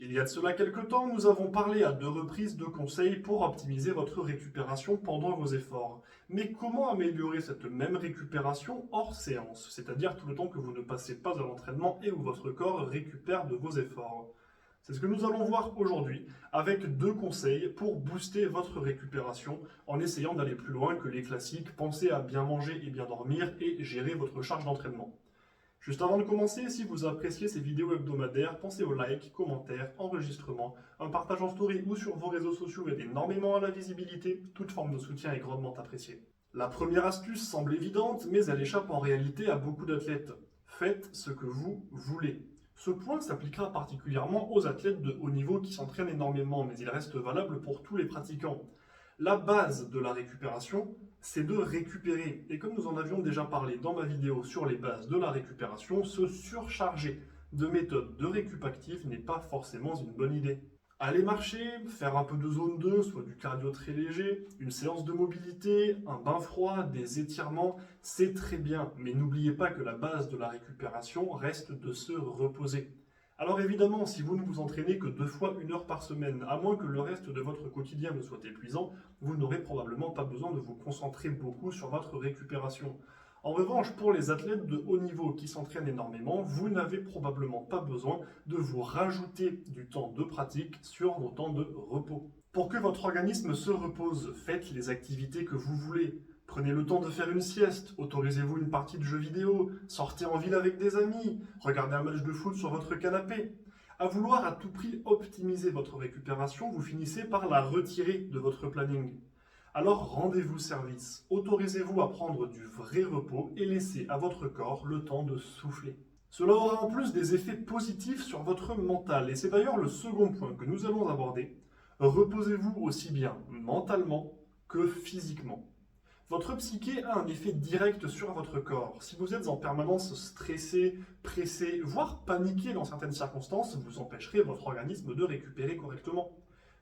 Il y a de cela quelques temps, nous avons parlé à 2 reprises de conseils pour optimiser votre récupération pendant vos efforts. Mais comment améliorer cette même récupération hors séance, c'est-à-dire tout le temps que vous ne passez pas à l'entraînement et où votre corps récupère de vos efforts? C'est ce que nous allons voir aujourd'hui avec 2 conseils pour booster votre récupération en essayant d'aller plus loin que les classiques, pensez à bien manger et bien dormir et gérer votre charge d'entraînement. Juste avant de commencer, si vous appréciez ces vidéos hebdomadaires, pensez au like, commentaire, enregistrement, un partage en story ou sur vos réseaux sociaux aide énormément à la visibilité, toute forme de soutien est grandement appréciée. La première astuce semble évidente, mais elle échappe en réalité à beaucoup d'athlètes. Faites ce que vous voulez. Ce point s'appliquera particulièrement aux athlètes de haut niveau qui s'entraînent énormément, mais il reste valable pour tous les pratiquants. La base de la récupération, c'est de récupérer. Et comme nous en avions déjà parlé dans ma vidéo sur les bases de la récupération, se surcharger de méthodes de récup active n'est pas forcément une bonne idée. Aller marcher, faire un peu de zone 2, soit du cardio très léger, une séance de mobilité, un bain froid, des étirements, c'est très bien. Mais n'oubliez pas que la base de la récupération reste de se reposer. Alors évidemment, si vous ne vous entraînez que 2 fois 1 heure par semaine, à moins que le reste de votre quotidien ne soit épuisant, vous n'aurez probablement pas besoin de vous concentrer beaucoup sur votre récupération. En revanche, pour les athlètes de haut niveau qui s'entraînent énormément, vous n'avez probablement pas besoin de vous rajouter du temps de pratique sur vos temps de repos. Pour que votre organisme se repose, faites les activités que vous voulez. Prenez le temps de faire une sieste, autorisez-vous une partie de jeu vidéo, sortez en ville avec des amis, regardez un match de foot sur votre canapé. À vouloir à tout prix optimiser votre récupération, vous finissez par la retirer de votre planning. Alors rendez-vous service, autorisez-vous à prendre du vrai repos et laissez à votre corps le temps de souffler. Cela aura en plus des effets positifs sur votre mental, et c'est d'ailleurs le second point que nous allons aborder. Reposez-vous aussi bien mentalement que physiquement. Votre psyché a un effet direct sur votre corps. Si vous êtes en permanence stressé, pressé, voire paniqué dans certaines circonstances, vous empêcherez votre organisme de récupérer correctement.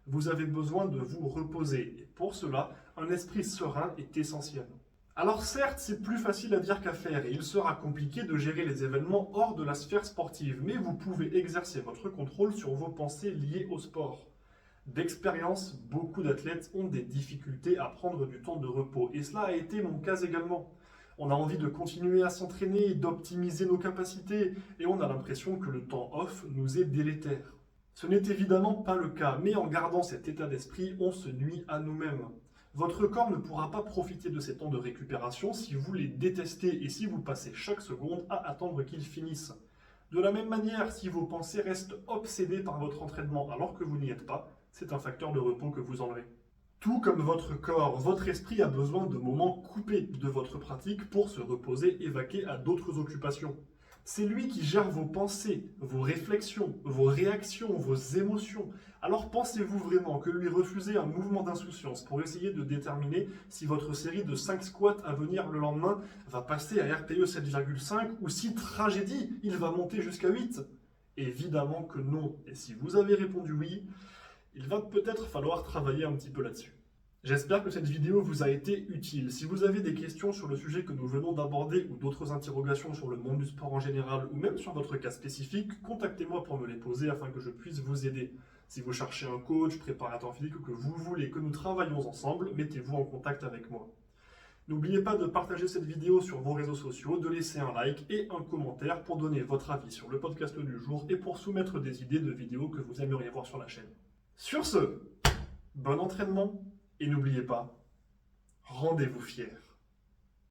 Vous avez besoin de vous reposer, et pour cela, un esprit serein est essentiel. Alors certes, c'est plus facile à dire qu'à faire, et il sera compliqué de gérer les événements hors de la sphère sportive, mais vous pouvez exercer votre contrôle sur vos pensées liées au sport. D'expérience, beaucoup d'athlètes ont des difficultés à prendre du temps de repos, et cela a été mon cas également. On a envie de continuer à s'entraîner, d'optimiser nos capacités, et on a l'impression que le temps off nous est délétère. Ce n'est évidemment pas le cas, mais en gardant cet état d'esprit, on se nuit à nous-mêmes. Votre corps ne pourra pas profiter de ces temps de récupération si vous les détestez et si vous passez chaque seconde à attendre qu'ils finissent. De la même manière, si vos pensées restent obsédées par votre entraînement alors que vous n'y êtes pas, c'est un facteur de repos que vous enlevez. Tout comme votre corps, votre esprit a besoin de moments coupés de votre pratique pour se reposer et vaquer à d'autres occupations. C'est lui qui gère vos pensées, vos réflexions, vos réactions, vos émotions. Alors pensez-vous vraiment que lui refuser un mouvement d'insouciance pour essayer de déterminer si votre série de 5 squats à venir le lendemain va passer à RPE 7,5 ou si tragédie, il va monter jusqu'à 8? Évidemment que non. Et si vous avez répondu oui, il va peut-être falloir travailler un petit peu là-dessus. J'espère que cette vidéo vous a été utile. Si vous avez des questions sur le sujet que nous venons d'aborder ou d'autres interrogations sur le monde du sport en général ou même sur votre cas spécifique, contactez-moi pour me les poser afin que je puisse vous aider. Si vous cherchez un coach, préparateur physique ou que vous voulez que nous travaillions ensemble, mettez-vous en contact avec moi. N'oubliez pas de partager cette vidéo sur vos réseaux sociaux, de laisser un like et un commentaire pour donner votre avis sur le podcast du jour et pour soumettre des idées de vidéos que vous aimeriez voir sur la chaîne. Sur ce, bon entraînement et n'oubliez pas, rendez-vous fiers.